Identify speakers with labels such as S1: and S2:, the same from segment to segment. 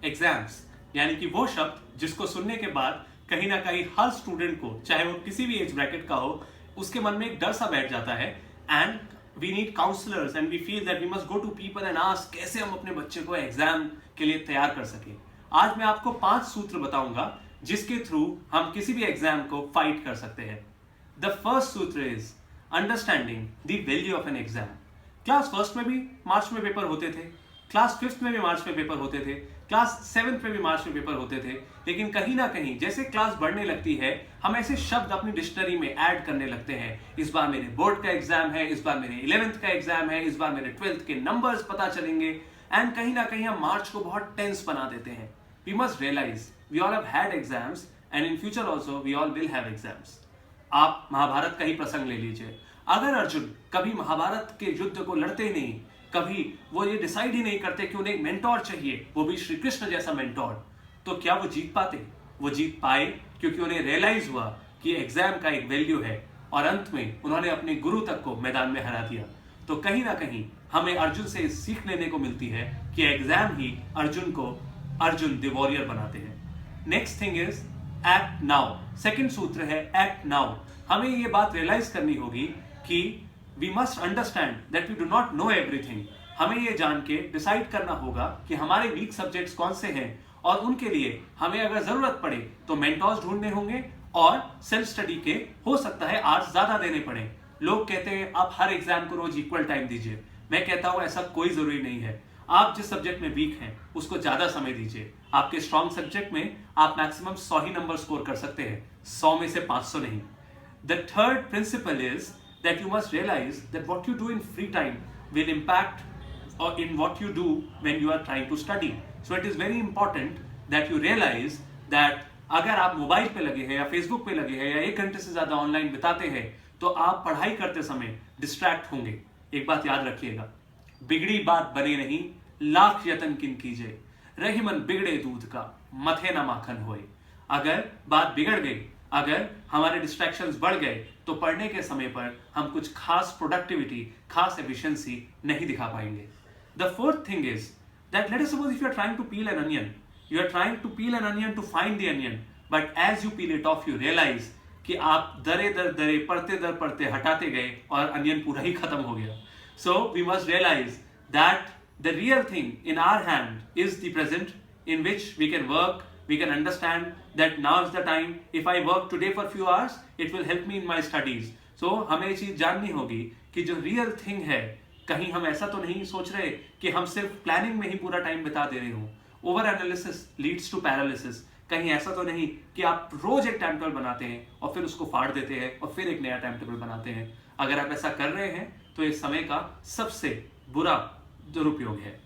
S1: Exams, यानी कि वो शब्द जिसको सुनने के बाद कहीं ना कहीं हर स्टूडेंट को, चाहे वो किसी भी एज ब्रैकेट का हो, उसके मन में एक डर सा बैठ जाता है। And we need counsellors and we feel that we must go to people and ask कैसे हम अपने बच्चे को एग्जाम के लिए तैयार कर सके। आज मैं आपको 5 सूत्र बताऊंगा जिसके थ्रू हम किसी भी एग्जाम को फाइट कर सकते हैं। द फर्स्ट सूत्र is understanding the value of an exam. Class first में भी मार्च में पेपर होते थे, क्लास फिफ्थ में भी मार्च में पेपर होते थे, क्लास सेवन्थ में भी मार्च में पेपर होते थे, लेकिन कहीं ना कहीं जैसे क्लास बढ़ने लगती है हम ऐसे शब्द अपनी डिक्शनरी में ऐड करने लगते हैं। इस बार मेरे बोर्ड का एग्जाम है, इस बार मेरे 11th का एग्जाम है, इस बार मेरे 12th के नंबर्स पता चलेंगे, एंड कहीं ना कहीं हम मार्च को बहुत टेंस बना देते हैं। We must realise we all have had exams and in future also we all will have exams. आप महाभारत का ही प्रसंग ले लीजिए। अगर अर्जुन कभी महाभारत के युद्ध को लड़ते ही नहीं, कभी वो ये डिसाइड ही नहीं करते कि उन्हें एक मेंटोर चाहिए, वो भी श्री कृष्ण जैसा मेंटोर, तो क्या वो जीत पाते? वो जीत पाए क्योंकि उन्हें रियलाइज हुआ कि एग्जाम का एक वैल्यू है, और अंत में उन्होंने अपने गुरु तक को मैदान में हरा दिया। तो कहीं ना कहीं हमें अर्जुन से सीख लेने को मिलती है कि एग्जाम ही अर्जुन को अर्जुन द वॉरियर बनाते हैं। Next thing is act now. Second सूत्र है एक्ट नाउ। हमें ये बात रियलाइज करनी होगी कि we must understand that we do not know everything. हमें ये जान के डिसाइड करना होगा कि हमारे वीक सब्जेक्ट्स कौन से हैं, और उनके लिए हमें अगर जरूरत पड़े तो मेंटोर्स ढूंढने होंगे, और सेल्फ स्टडी के हो सकता है आवर्स ज्यादा देने पड़े। लोग कहते हैं आप हर एग्जाम को रोज इक्वल टाइम दीजिए। मैं कहता हूं ऐसा कोई जरूरी नहीं है। आप जिस सब्जेक्ट में वीक हैं उसको ज्यादा समय दीजिए। आपके स्ट्रॉन्ग सब्जेक्ट में आप मैक्सिमम 100 ही नंबर स्कोर कर सकते हैं, 100 में से 500 नहीं। The third principal is that you must realize that what you do in free time will impact or in what you do when you are trying to study. So it is very important that you realize that अगर आप mobile पे लगे हैं या Facebook पे लगे हैं या 1 घंटे से ज्यादा ऑनलाइन बिताते हैं तो आप पढ़ाई करते समय डिस्ट्रैक्ट होंगे। एक बात याद रखिएगा, बिगड़ी बात बने नहीं, लाख यतन किन कीजिए, रही मन बिगड़े दूध का, मथे ना माखन होए। अगर बात बिगड़ गई, अगर हमारे डिस्ट्रैक्शंस बढ़ गए तो पढ़ने के समय पर हम कुछ खास प्रोडक्टिविटी, खास एफिशिएंसी नहीं दिखा पाएंगे। The fourth thing is that let us suppose if you are trying to peel an onion, you are trying to peel an onion to find the onion, but as you peel it off you realise कि आप दरे दर पढ़ते हटाते गए और onion पूरा ही खत्म हो गया। So we must realise that the real thing in our hand is the present in which we can work. We can understand that now is the time. If I work today for few hours, it will help me in my studies. So हमें ये चीज जाननी होगी कि जो real thing है, कहीं हम ऐसा तो नहीं सोच रहे कि हम सिर्फ प्लानिंग में ही पूरा टाइम बिता दे रहे हो। Over analysis leads to paralysis. कहीं ऐसा तो नहीं कि आप रोज एक टाइम टेबल बनाते हैं और फिर उसको फाड़ देते हैं और फिर एक नया टाइम टेबल बनाते हैं। अगर आप ऐसा कर रहे हैं तो ये समय का सबसे बुरा दुरुपयोग है।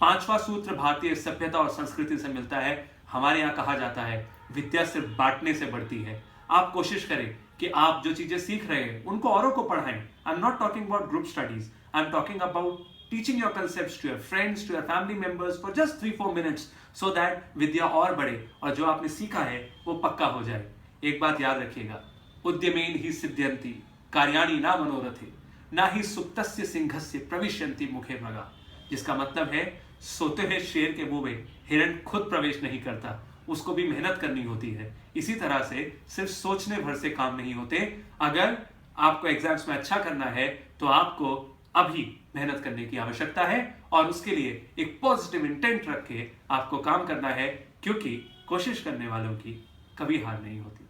S1: 5वां सूत्र भारतीय सभ्यता और संस्कृति से मिलता है। हमारे यहाँ कहा जाता है विद्या सिर्फ बांटने से बढ़ती है। आप कोशिश करें कि आप जो चीजें सीख रहे हैं उनको औरों को पढ़ाएं। I am not talking about group studies, I am talking about teaching your concepts to your friends, to your family members for just 3-4 minutes, so that विद्या और बढ़े और जो आपने सीखा है वो पक्का हो जाए। एक बात याद रखिएगा, उद्यमेन ही सिद्ध्यन्ति कार्याणि न मनोरथे न ही सुप्तस्य सिंहस्य प्रविशन्ति मुखे मृगा। जिसका मतलब है सोते हुए शेर के मुंह में हिरण खुद प्रवेश नहीं करता, उसको भी मेहनत करनी होती है। इसी तरह से सिर्फ सोचने भर से काम नहीं होते। अगर आपको एग्जाम्स में अच्छा करना है तो आपको अभी मेहनत करने की आवश्यकता है और उसके लिए एक पॉजिटिव इंटेंट रख के आपको काम करना है, क्योंकि कोशिश करने वालों की कभी हार नहीं होती।